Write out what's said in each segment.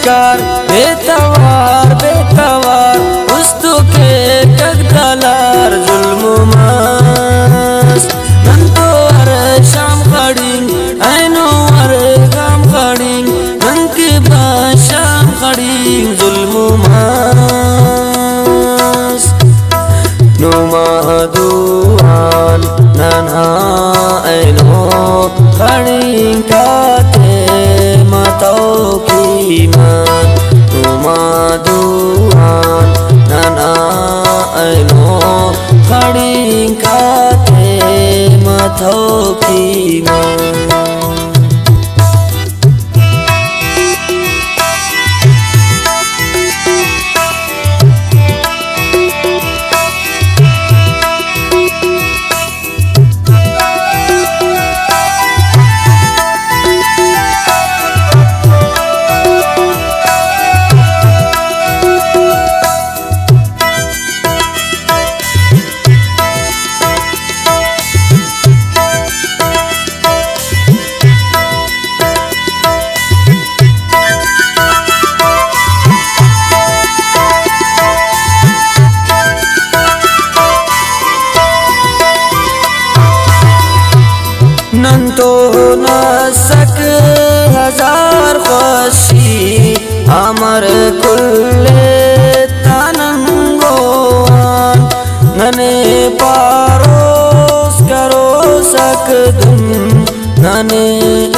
शिकार बेतवार बेतवार उस्तु के कगदलार जुल्मु मास नंतो अर शाम खड़िंग ऐनो अर गाम खड़िंग नंकी बाशाम खड़िंग जुल्मु मास नुमा दुआन नन्हा ऐनो खड़िंग काते मतौ की मान नुमा दुआन नन्हा ऐनो खड़िंग काते मतौ की मान। नंतो न सक हजार खुशी अमर कुल्ले तनंगोआन नने पारोस करो सक तुम नने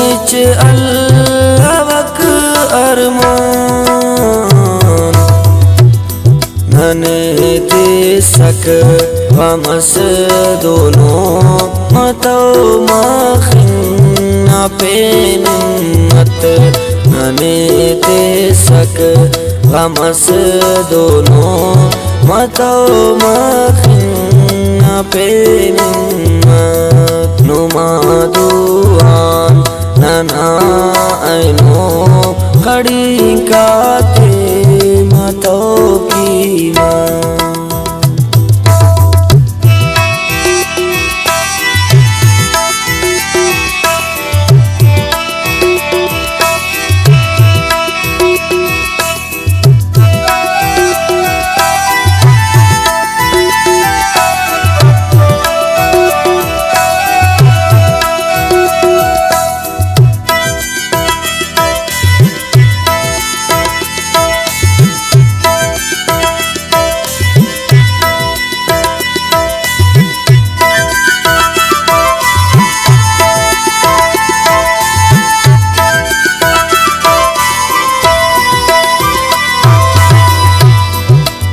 इच अल्लावक अरमान नने ते सक हमस दोनों मतौ मखिन पेन मत नने ते सक हमस दोनों मतौ मखिन पेन मत नुमा दुआन नन्हा ऐनो खड़िंग काते मतौ की मान।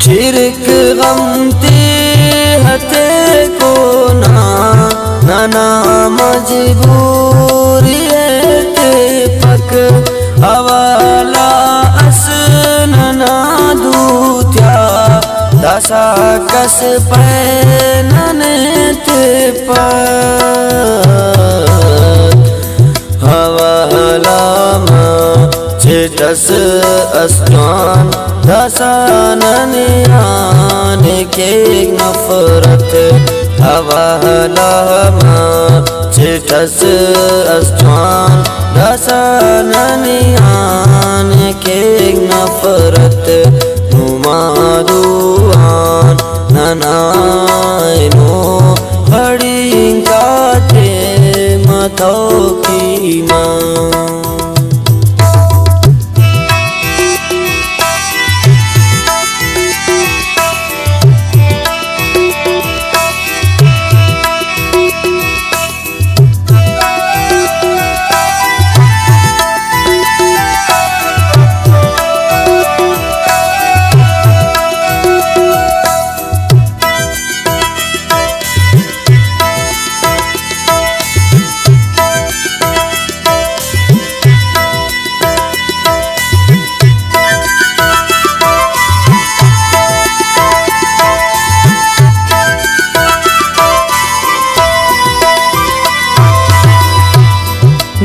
चिरक गमते हते को नाना मजबूरी ते पक हवाला अस नना दूत्या दशा कस पैनने ते पक हवाला चेतस अस्मान दसाननियान के नफरत हवाला चेतस अस्मान दसाननियान के नफरत नुमा दुआन नन्हा ऐनो खड़िंग काते मतौ की मान।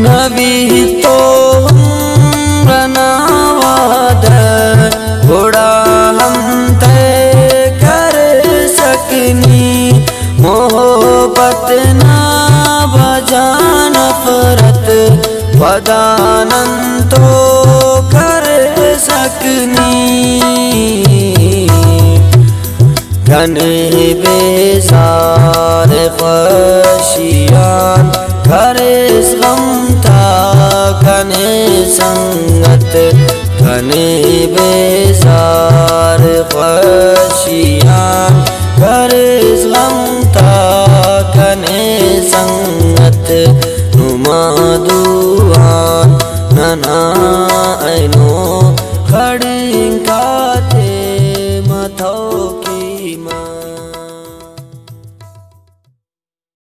नबी तो रनावाद घोड़ा हम तय कर सकनी मोहब्बत ना बजा नफरत वदानन तो कर कने बेजार ख़ुशियाँ करेस गम था कने संगत कने बेजार ख़ुशियाँ करेस गम था कने संगत नुमा दुआन नना